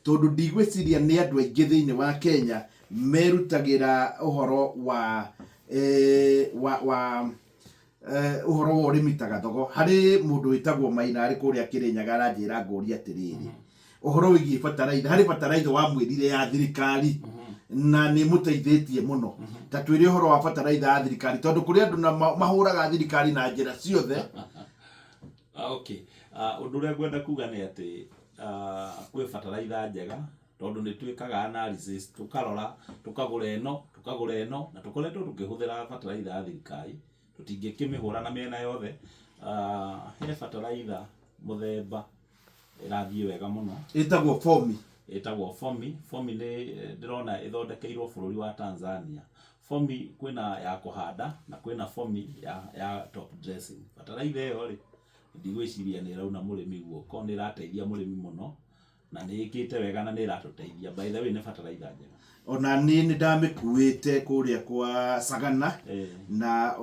tondu ndigwiciria ni andu aingi thiini wa Kenya merutagira uhoro wa uhoro wa urimi ta gathogo. Hari mundu witagwo Maina ari kuria Kirinyaga aranjira ngũria atiriri uhoro wigi bataraitha, hari bataraitha wa mwirire ya thirikari na ni muteithĩtie muno ta twire uhoro wa bataraitha ya thirikari tondu kuri andu mahuraga thirikari na njira ciothe. Okay, undu uria ngwenda kuga ni ati kwi bataraitha njega tondu ni twikaga analysis tukarora tukagura eno na tukoretwo tukihuthira bataraitha ya thirikari tutingikimihura na miena yothe. He bataraitha muthemba irathie wega muno itagwo Fomi ni ndirona ithondekeirwo bururi wa Tanzania. Fomi kwina ya kuhanda na kwina Fomi ya top dressing. Bataraitha iyo ri ndigwiciria ni rauna murimi guoko ni rateithia murimi muno na ni ikite wega na ni ratuteithia. By the way ni bataraitha njega. Ona ni ndamikuite kuria kwa Sagana na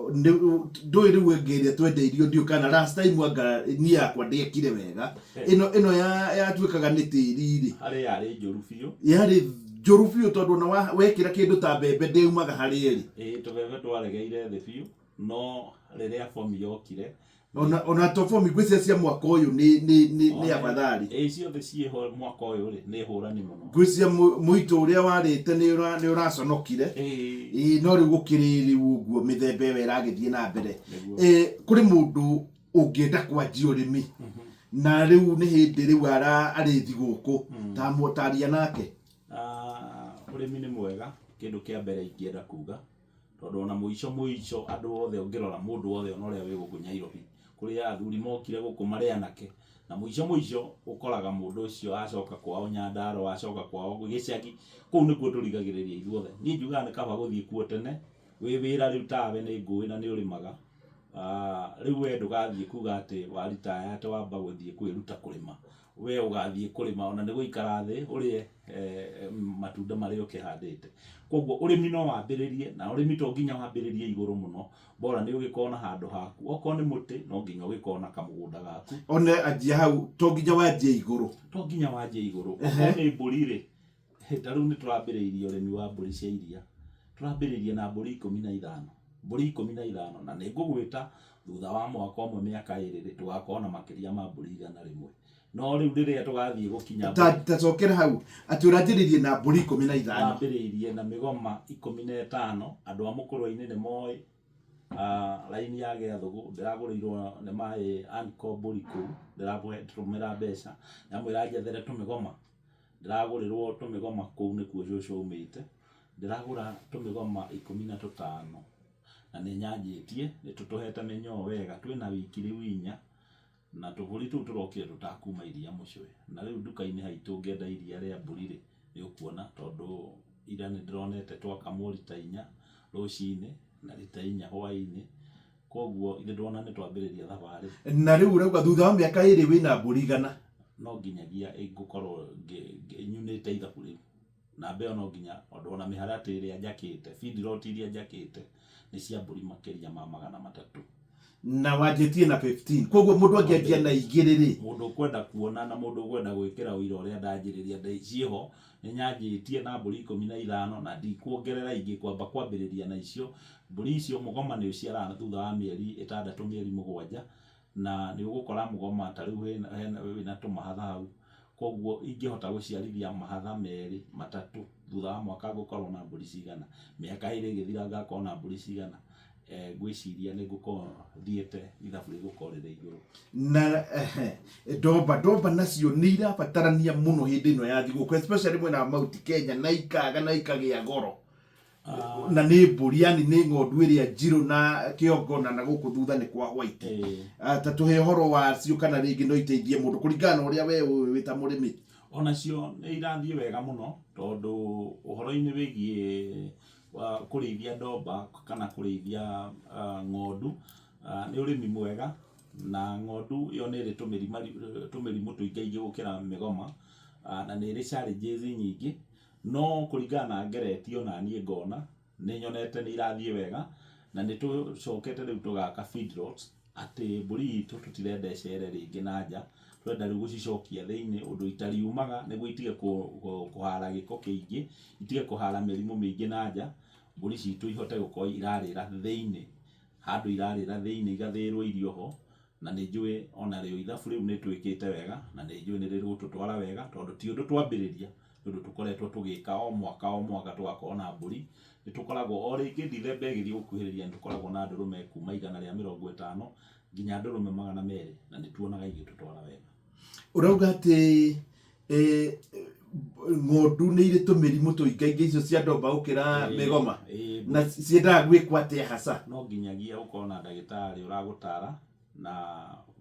ndui riu ngeria twendeirio ndio kana last time anga ni yakwa ndekire wega ino ya twikaga ni tiriri hari yari njuru biu yari njuru biu tondu na wekira kindu ta mbembe ndeumaga hari eri tubebe twaregeire thi biu no riria Fomi yokire ona to Fomi gwĩcia cia mwaka uyu ni abathari icio the ciho mwaka uyu ri ni hurani muno gwĩcia muito uria warite ni uraconokire no riu gukiriri uguo mithembe we iragithie na mbere kuri mundu ungienda kwanjia urimi na riu ni hindi riu arithi guku ta mutaria nake. Urimi ni mwega kindu kia mbere ingienda kuga tondu ona muico andu othe ungirora mundu othe ona uria wi guku Nairobi kuri athuri mokire guku mari anake na muico ukoraga mundu ucio acoka kwao Nyandarua acoka kwao Gicagi kuu nikuo turigagiriria ithuothe. Ni njuga ni kaba guthie kuo tene wi wira riu tawe ni ngui na ni urimaga riu we ndugathie kuga ati waritaya ati wamba guthie kwiruta kurima we ugathie kurima ona ni guikara thi urie matunda mari ukihandite. Koguo urimi no wambiririe na urimi to nginya wambiririe iguru muno bora ni ugikona handu haku oko ni muti no nginya ugikona kamugunda gaku ona ajia hau to nginya wanjie iguru oko ni mburi ri taru ni turambiriirie urimi wa mburi cia iria turambiriirie na mburi 15 na ni ngugwita thutha wa mwaka umwe miaka iri ri tugakona makiria ma mburi 100 no riu riria tugathie gukinya tacokera hau ati uranjiririe na mburi 15 ambiriirie na migoma 15 andu a mukurwa-ini ni moi laini ya Giathugu ndiraguriirwo ni mai Anko mburi kuu ndiratumira mbeca nyamwira njethere tumigoma ndiragurirwo tumigoma kuu nikuo cucu umite ndiragura tumigoma 15 na ni nyanjitie ni tutuhete minyoo wega twina wiki riu 4 na tuburi tu turokire tutakuma iria mucwe na riu duka-ini haitu ngenda iria ria mburi ri ni ukuona tondu ira ni ndironete twakamwo rita 4 rucini na rita 4 hwaini koguo ithe ndona ni twambiriria thabari na riu urauga thutha wa miaka 2 wina mburi 100 no nginyagia igukorwo nyunite ithabu riu na mbeo no nginya ona miharati iria njakite feedlot iria njakite ni cia mburi makiria ma 300 na wanjitie na 15 koguo mundu angianjia na igiriri mundu kwenda kuona na mundu kwenda gwikira uira uria ndanjiriria ciho ni nyanjitie na mburi 15 na ndikuongerera ingi kwambiriria na icio mburi icio mugoma ni uciarana thutha wa mieri 6 mieri 7 na ni ugukora mugoma ta riu wina tumahatha hau koguo ingihota guciarithia mahatha 2 3 thutha wa mwaka gukorwo na mburi cigana miaka 2 igithira ngakorwo na mburi cigana gwiciria ni gukorwo thiete ithabu rigukorwo riri iguru na ndomba nacio ni irabatarania muno hindi ino ya thiguku especially mwena Mount Kenya na ikagia goro na ni mburi yani ni ng'ondu iria njiru na kiongona na guku thutha ni kwa white ta tuhe horo wa cio kana ringi no iteithie mundu kuringana uria we wita murimi onacio ni irathie wega muno tondu uhoro-ini wigie kurithia ndomba kana kurithia ng'ondu ni urimi mwega na ng'ondu yo ni ri tumirimu tuingaingi gukira migoma na ni ri challenges nyingi no kuringana ngeretio na nie ngona ni nyonete ni irathie wega na ni tucokete riu tugaka feedlots ati mburi itu tutirenda ecere ringi na nja twenda rĩu gũcicokia thĩinĩ ũndũ itariumaga nĩguo itige kũhara gĩko kĩingĩ, itige kũhara mĩrimũ mĩingĩ na nja, mbũri citũ ihote gũkorwo irarĩra thĩinĩ, handũ irarĩra thĩinĩ igathĩĩrwo irio ho, na nĩ njũĩ ona rĩo ithabu rĩu nĩ twĩkĩte wega, na nĩ njũĩ nĩ rĩgũtũtwara wega, tondũ ti ũndũ twambĩrĩria, nĩ ũndũ tũkoretwo tũgĩka o mwaka tũgakorwo na mbũri. Nĩ tũkoragwo o rĩngĩ Dithemba ĩgĩthiĩ gũkuhĩrĩria nĩ tũkoragwo na ndũrũme kuma 150 nginya ndũrũme 200, na nĩ tuonaga igĩtũtwara wega. Ũrauga atĩ ng'ondu nĩ irĩ tũmĩrimũ tũingaingĩ icio cia ndomba gũkĩra mĩgoma, na ciendaga gwĩkwo atĩa hasa? No nginyagia ũkorwo na ndagĩtarĩ ũragũtara na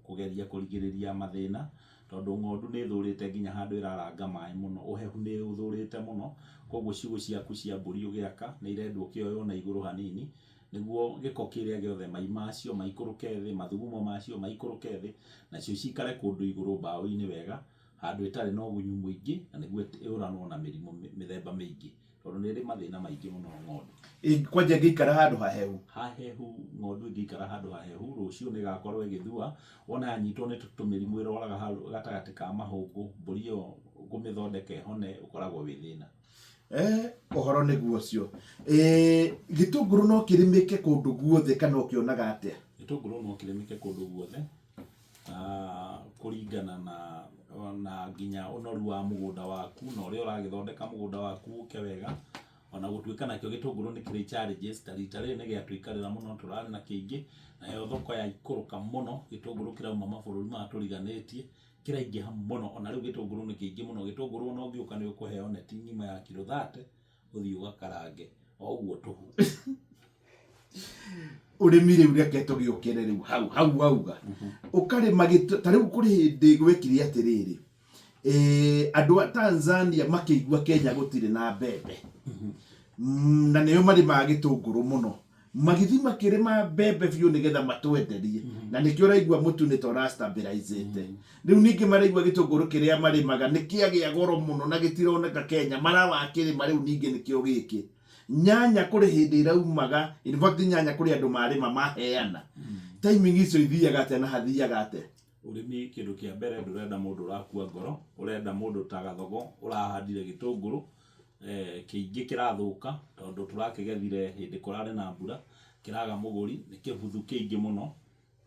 kũgeria kũrigĩrĩria mathĩna, tondũ ng'ondu nĩ ĩthũrĩte nginya handũ ĩraranga maĩ mũno, ũhehu nĩ ũthũrĩte mũno, koguo ciugũ ciaku cia mbũri ũgĩaka nĩ irendwo kĩoywo na igũrũ hanini, nĩguo gĩko kĩrĩa gĩothe mai macio maikũrũke thĩ, mathugumo macio maikũrũke thĩ, nacio cikare kũndũ igũrũ mbaũ-inĩ wega, handũ ĩtarĩ na ũgunyu mũingĩ, na nĩguo ĩũranwo na mĩrimũ mĩthemba mĩingĩ, tondũ nĩ ĩrĩ mathĩna maingĩ mũno ng'ondu. Kwanja ĩngĩikara handũ hahehu? Hahehu, ng'ondu ĩngĩikara handũ hahehu, rũciũ nĩ ĩgakorwo ĩgĩthua, wona yanyitwo nĩ tũmĩrimũ ĩrwaraga hau gatagatĩ ka mahũngũ, mbũri ĩyo gũmĩthondeka ĩhone ũkoragwo wĩ thĩna. Ũhoro nĩguo ũcio. Gĩtũngũrũ no kĩrĩmĩke kũndũ guothe kana ũkĩonaga atĩa? Gĩtũngũrũ no kĩrĩmĩke kũndũ guothe, kũringana na nginya ũnoru wa mũgũnda waku na ũrĩa ũragĩthondeka mũgũnda waku ũke wega. Ona gũtuĩka nakĩo gĩtũngũrũ nĩ kĩrĩ challenges, ta rita rĩrĩ nĩ gĩatũikarĩra mũno, tũrarĩ na kĩingĩ, nayo thoko yaikũrũka mũno, gĩtũngũrũ kĩrauma mabũrũri maya tũriganĩtie, kĩraingĩha mũno, ona rĩu gĩtũngũrũ nĩ kĩingĩ mũno. Gĩtũngũrũ ona ũngĩũka nĩ ũkũheo neti ng'ima ya kilo 30 ũthiĩ ũgakarange o ũguo tũhu. Ũrĩmi rĩu reke tũgĩũkĩre rĩu hau wauga ũkarĩma ta rĩu kũrĩ hĩndĩ gwekire atĩrĩrĩ, andũ a Tanzania makĩigua Kenya gũtirĩ na mbembe, na nĩo marĩmaga gĩtũngũrũ mũno, magĩthiĩ makĩrĩma mbembe biũ nĩgetha matwenderie, na nĩkĩo ũraigua mũtu nĩ tũrastabilizĩte. Rĩu ningĩ maraigua gĩtũngũrũ kĩrĩa marĩmaga nĩ kĩagĩa goro mũno na gĩtironeka Kenya, marawakĩrĩma rĩu ningĩ nĩkĩo gĩkĩ. Nyanya kũrĩ hĩndĩ iraumaga, in fact nyanya kũrĩ andũ marĩma maheana, timing icio ithiaga atĩa na hathiaga atĩa? Ũrĩmi kĩndũ kĩa mbere ndũrenda mũndũ ũrakua ngoro, ũrenda mũndũ ta Gathogo ũrahandire gĩtũngũrũ kĩingĩ kĩrathũka, tondũ tũrakĩgethire hĩndĩ kũrarĩ na mbura, kĩraga mũgũri, nĩ kĩbuthu kĩingĩ mũno,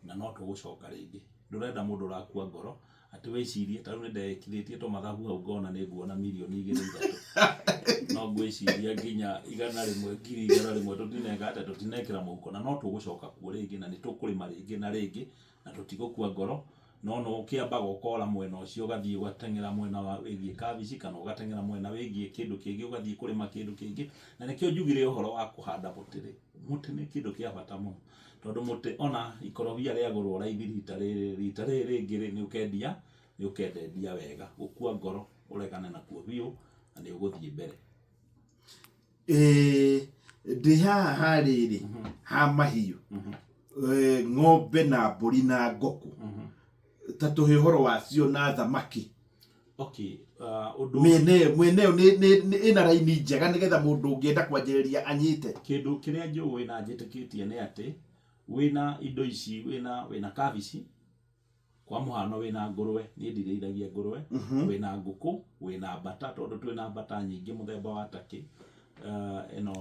na no tũgũcoka rĩngĩ. Ndũrenda mũndũ ũrakua ngoro atĩ wĩcirie, ta rĩu nĩ ndekithĩtie tũmathabu hau ngona nĩ nguona mirioni 2-3, no ngwĩciria nginya 100,000, ngiri 100 tũtinekĩra mũhuko, na no tũgũcoka kuo rĩngĩ, na nĩ tũkũrĩma rĩngĩ na rĩngĩ, na tũtigũkua ngoro. No ũkĩambaga ũkora mwena ũcio ũgathiĩ ũgateng'era mwena wĩgiĩ kabici, kana ũgateng'era mwena wĩgiĩ kĩndũ kĩngĩ, ũgathiĩ kũrĩma kĩndũ kĩngĩ, na nĩkĩo njugire ũhoro wa kũhanda mũtĩ. Mũtĩ nĩ kĩndũ kĩa bata mũno, tondũ mũtĩ ona ikorobia rĩagũrwo raithi rita rĩrĩ rĩngĩ nĩ ũkendendia wega. Gũkua ngoro ũregane nakuo biũ, na nĩ ũgũthiĩ mbere. Ndĩ haha harĩrĩ ha mahiũ, ng'ombe na mbũri na ngũkũ, ta tũhe ũhoro wacio na thamaki. Mwene ĩna raini njega nĩgetha mũndũ ũngĩenda kwanjĩrĩria anyite. Kĩndũ kĩrĩa njũĩ na njĩtĩkĩtie nĩ atĩ wĩna indo ici, wĩna kabici, kwa mũhano wĩna ngũrũwe, niĩ ndirĩithagia ngũrũwe, wĩna ngũkũ, wĩna mbata, tondũ twĩna mbata nyingĩ mũthemba wa takĩ, ĩno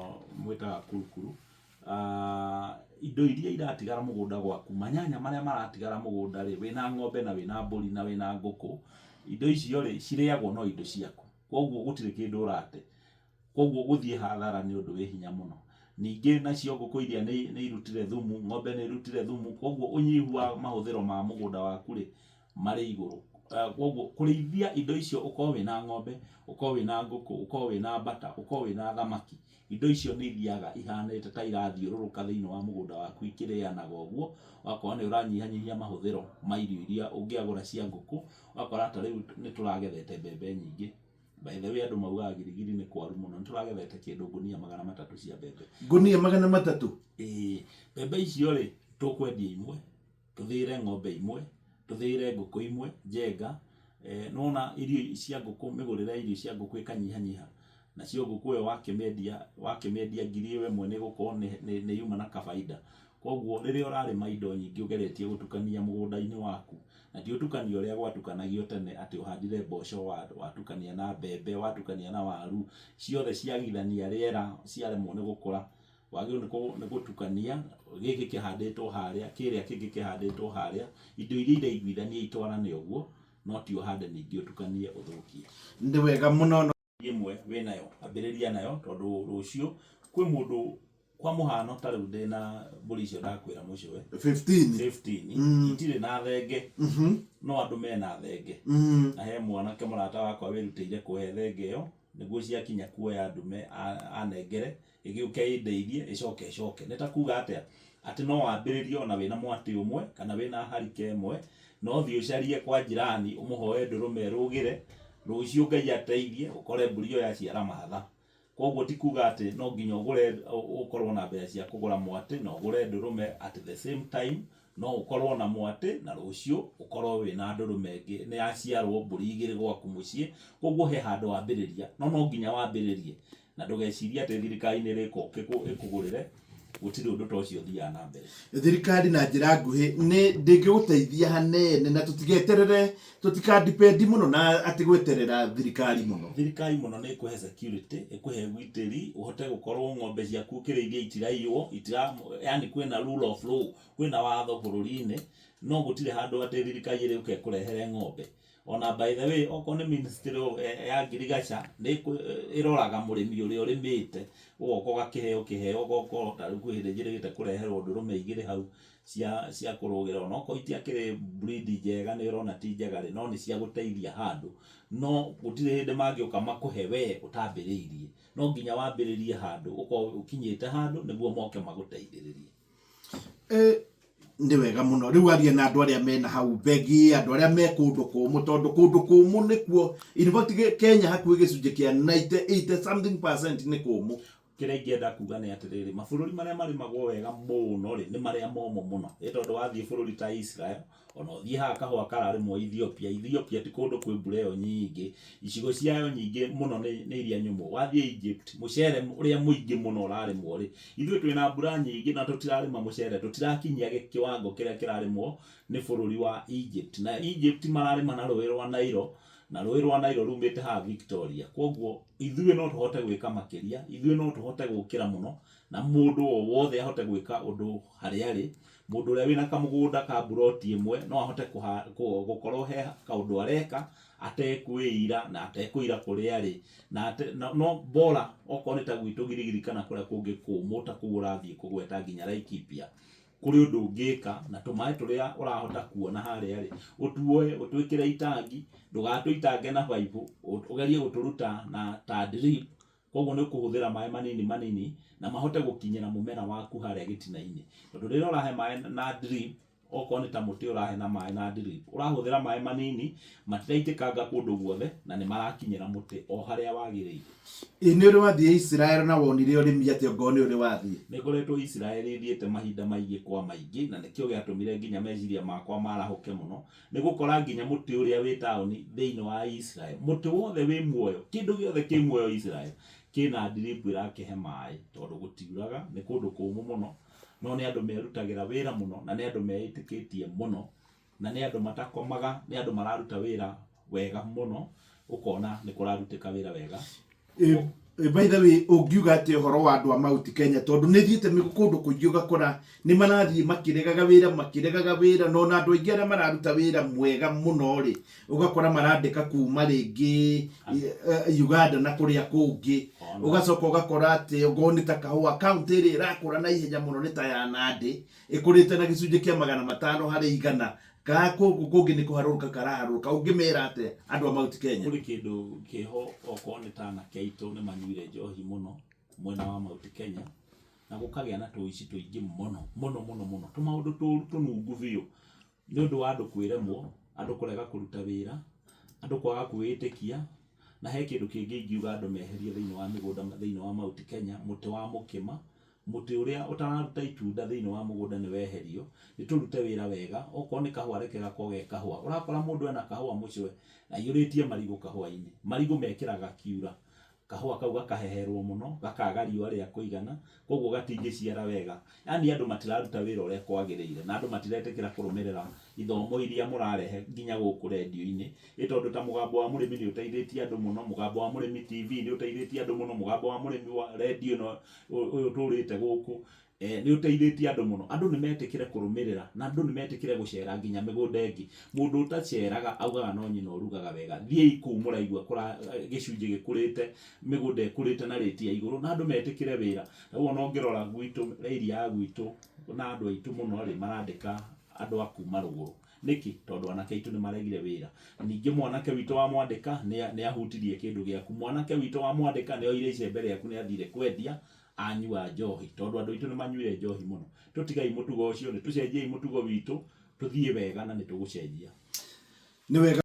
mwĩtaga kurukuru. Indo iria iratigara mũgũnda gwaku, manyanya marĩa maratigara mũgũnda rĩ, wĩna ng'ombe na wĩna mbũri na wĩna ngũkũ, indo icio rĩ cirĩagwo no indo ciaku, koguo gũtirĩ kĩndũ ũrate, koguo gũthiĩ hathara nĩ ũndũ wĩ hinya mũno. Ningĩ nacio ngũkũ iria nĩ irutire thumu, ng'ombe nĩ irutire thumu, koguo ũnyihu wa mahũthĩro ma mũgũnda waku rĩ marĩ igũrũ. Koguo kũrĩithia indo icio, ũkorwo wĩna ng'ombe, ũkorwo wĩna ngũkũ, ũkorwo wĩna mbata, ũkorwo wĩna thamaki, indo icio nĩ ithiaga ihanĩte ta irathiũrũrũka thĩinĩ wa mũgũnda waku ikĩrĩanaga ũguo, ũgakorwo nĩ ũranyihanyihia mahũthĩro ma irio iria ũngĩagũra cia ngũkũ, ũgakora ta rĩu nĩ tũragethete mbembe nyingĩ. By the way, andũ maugaga girigiri nĩ kwaru mũno, nĩ tũragethete kĩndũ ngũnia 300 cia mbembe. Ngũnia 300? Mbembe icio rĩ tũkwendia imwe, tũthĩĩre ng'ombe imwe, tũthĩĩre ngũkũ imwe njenga. Nona irio cia ngũkũ, mĩgũrĩre irio cia ngũkũ ĩkanyihanyiha, nacio ngũkũ ĩyo wakĩmĩendia ngiri ĩyo ĩmwe nĩ gũkorwo nĩ yuma na kabaida. Koguo rĩrĩa ũrarĩma indo nyingĩ ũgeretie gũtukania mũgũnda-inĩ waku, na ti utukanio uria gwatukanagio tene ati uhandire mboco watukania na mbembe watukania na waru ciothe ciagithania riera ciaremwo ni gukura wagĩrĩirwo nĩ gũtukania gĩkĩ kĩhandĩtwo harĩa kĩrĩa kĩngĩ kĩhandĩtwo harĩa indo iria iraiguithania itwarane ũguo no ti ũhande ningĩ ũtukanie ũthũkie. Nĩ wega mũno ĩmwe wĩnayo ambĩrĩria nayo tondũ rũciũ kwĩ mũndũ kwa mũhano ta rĩu ndĩna mbũri icio ndakwĩra mũcũwe 15 itirĩ na thenge no andũ mena thenge na he mwanake mũrata wakwa wĩrutĩire kũhe thenge ĩyo nĩguo ciakinya kuoya ndume anengere ĩgĩũke ĩndeithie ĩcoke nĩ ta kuga atĩ no wambĩrĩrie ona wĩna mwatĩ ũmwe kana wĩna harika ĩmwe no thiĩ ũcarie kwa jirani ũmũhoe ndũrũme ĩrũgĩre rũciũ Ngai ateithie ũkore mbũri ĩyo yaciara mahatha. Koguo ti kuga atĩ no nginya ũkorwo na mbeca cia kũgũra mwatĩ na ũgũre ndũrũme at the same time no ũkorwo na mwatĩ na rũciũ ũkorwo wĩna ndũrũme ĩngĩ nĩ yaciarwo mbũri igĩrĩ gwaku mũciĩ. Koguo he handũ wambĩrĩria no nginya wambĩrĩrie na ndũgecirie atĩ thirikari nĩ ĩkũgũrĩre gũtirĩ ũndũ ta ũcio ũthiaga na mbere. Thirikari na njĩra nguhĩ nĩ ndĩngĩgũteithia hanene na tũtikadependi mũno na atĩ gweterera thirikari mũno. Thirikari mũno nĩ ĩkũhe security, ĩkũhe ũgitĩri, ũhote gũkorwo ng'ombe ciaku ũkĩrĩithia itiraiywo, yani kwĩna rule of law, kwĩna watho bũrũri-inĩ, no gũtirĩ handũ atĩ thirikari ĩrĩũka ĩkũrehere ng'ombe. Ona by the way okorwo nĩ ministry ya ngirigaca ĩroraga mũrĩmi ũrĩa ũrĩmĩte ũgoka ũgakĩheo ũgoka ta rĩu kwĩ hĩndĩ njĩrĩgĩte kũreherwo ndũrũme igĩrĩ hau cia kũrũgĩra onokorwo itiakĩrĩ breed njega nĩ ũrona ti njega no nĩ cia gũteithia handũ no gũtirĩ hĩndĩ mangĩũka makũhe wee ũtambĩrĩirie no nginya wambĩrĩrie handũ ũkorwo ũkinyĩte handũ nĩguo moke magũteithĩrĩrie. Nĩ wega mũno rĩu aria na andũ arĩa mena hau mbegi andũ arĩa me kũndũ kũmũ tondũ kũndũ kũmũ nĩkuo in fact Kenya hakuhĩ gĩcunjĩ kĩa 80 something percent nĩ kũmũ. Kĩrĩa ingĩenda kuga nĩ atĩrĩrĩ mabũrũri marĩa marĩmagwo wega mũno rĩ nĩ marĩa momũ mũno tondũ wathiĩ bũrũri ta Israel ona ũthiĩ haha kahũa kararĩmwo Ethiopia ti kũndũ kwĩ mbura ĩyo nyingĩ icigo ciayo nyingĩ mũno nĩ iria nyũmũ. Wathiĩ Egypt mũcere ũrĩa mũingĩ mũno ũrarĩmwo rĩ ithuĩ twĩna mbura nyingĩ na tũtirarĩma mũcere tũtirakinyia kĩwango kĩrĩa kĩrarĩmwo nĩ bũrũri wa Egypt na Egypt mararĩma na rũĩ rwa Nile na rũĩ rwa Nile rumĩte haha Victoria. Koguo ithuĩ no tũhote gwĩka makĩria ithuĩ no tũhote gũkĩra mũno na mũndũ o wothe ahote gwĩka ũndũ harĩa arĩ. Mũndũ ũrĩa wĩna kamũgũnda ka buroti ĩmwe no ahote gũkorwo he kaũndũ areka atekwĩira na atekwĩira kũrĩa arĩ na no bora okorwo nĩ ta gwitũ Girigiri kana kũrĩa kũngĩ kũmũ ta kũu ũrathiĩ kũgweta nginya Laikipia kũrĩ ũndũ ũngĩka na tũmaĩ tũrĩa ũrahota kuona harĩa rĩ ũtuoe ũtwĩkĩre itangi ndũgatũitange na baibũ ũgerie gũtũruta na ta drip. Koguo nĩ kũhũthĩra maĩ manini na mahote gũkinyĩra mũmera waku harĩa gĩtina-inĩ tondũ rĩrĩa ũrahe maĩ na drip okorwo nĩ ta mũtĩ ũrahe na maĩ na drip ũrahũthĩra maĩ manini matiraitĩkanga kũndũ guothe na nĩ marakinyĩra mũtĩ o harĩa wagĩrĩire. Nĩ ũrĩ wathiĩ Israel na wonire ũrĩmi atĩ ongorwo nĩ ũrĩ wathiĩ? Nĩ ngoretwo Israel thiĩte mahinda maingĩ kwa maingĩ na nĩkĩo gĩatũmire nginya meciria makwa marahũke mũno nĩ gũkora nginya mũtĩ ũrĩa wĩ taũni thĩinĩ wa Israel mũtĩ wothe wĩ muoyo kĩndũ gĩothe kĩ muoyo Israel kĩna drip ĩrakĩhe maĩ tondũ gũtiuraga nĩ kũndũ kũmũ mũno no nĩ andũ merutagĩra wĩra mũno na nĩ andũ meĩtĩkĩtie mũno na nĩ andũ matakomaga nĩ andũ mararuta wĩra wega mũno ũkona nĩ kũrarutĩka wĩra wega. By the way ũngiuga atĩ ũhoro wa andũ a Mount Kenya tondũ nĩ thiĩte kũndũ kũingĩ ũgakora nĩ marathiĩ makĩregaga wĩra no na andũ aingĩ arĩa mararuta wĩra mwega mũno rĩ ũgakora marandĩka kuma rĩngĩ Uganda na kũrĩa kũngĩ ũgacoka ũgakora atĩ ongorwo nĩ ta kahũa kaunti ĩrĩa ĩrakũra na ihenya mũno nĩ ta ya Nandi ĩkũrĩte na gĩcunjĩ kĩa 500 harĩ 100 kũngĩ nĩ kũharũrũka karaharũrũka ũngĩmera atĩ andũ a Mount Kenya. Kũrĩ kĩndũ kĩho okorwo nĩ ta anake aitũ nĩ manyuire njohi mũno mwena wa Mount Kenya na gũkagĩa na tũici tũingĩ mũno tũmaũndũ tũru tũnungu biũ nĩ ũndũ wa andũ kwĩremwo andũ kũrega kũruta wĩra andũ kwaga kwĩĩtĩkia na he kĩndũ kĩngĩ ingiuga andũ meherie thĩinĩ wa mĩgũnda thĩinĩ wa Mount Kenya mũtĩ wa mũkĩma mũtĩ ũrĩa ũtararuta itunda thĩinĩ wa mũgũnda nĩ weherio nĩ tũrute wĩra wega okorwo nĩ kahũa reke gakorwo ge kahũa ũrakora mũndũ ena kahũa mũcwe na aiyũrĩtie marigũ kahũa-inĩ marigũ mekĩraga kiura kahua kau gakaheherwo muno gakaga riũa rĩa kũigana koguo gatingĩciara wega. Yani andũ matiraruta wĩra ũrĩa kwagĩrĩire na andũ matiretĩkĩra kũrũmĩrĩra ithomo iria mũrarehe nginya gũkũ redio-inĩ. Tondũ ta mũgambo wa mũrĩmi nĩ ũteithĩtie andũ mũno, mũgambo wa mũrĩmi TV nĩ ũteithĩtie andũ mũno, mũgambo wa mũrĩmi wa redio no ũyũ tũrĩte gũkũ nĩ ũteithĩtie andũ mũno. Andũ nĩ metĩkĩre kũrũmĩrĩra na andũ nĩ metĩkĩre gũcera nginya mĩgũnda ĩngĩ. Mũndũ ũtaceraga augaga no nyina ũrugaga wega. Thiĩi kũu mũraigua gĩcunjĩ gĩkũrĩte, mĩgũnda ĩkũrĩte na rĩti ya igũrũ na andũ metĩkĩre wĩra. Rĩu ona ũngĩrora gwitũ area ya gwitũ na andũ aitũ mũno rĩ marandĩka andũ a kuma rũgũrũ. Nĩkĩ? Tondũ anake aitũ nĩ maregire wĩra. Ningĩ mwanake witũ wa mwandĩka nĩ ahutirie kĩndũ gĩaku. Mwanake witũ wa mwandĩka nĩ oire icembe rĩaku nĩ athire kwendia anyua njohi. Tondũ andũ aitũ nĩ manyuire njohi mũno. Tũtigai mũtugo ũcio, nĩ tũcenjiei mũtugo witũ tũthiĩ wega na nĩ tũgũcenjia. Nĩ wega.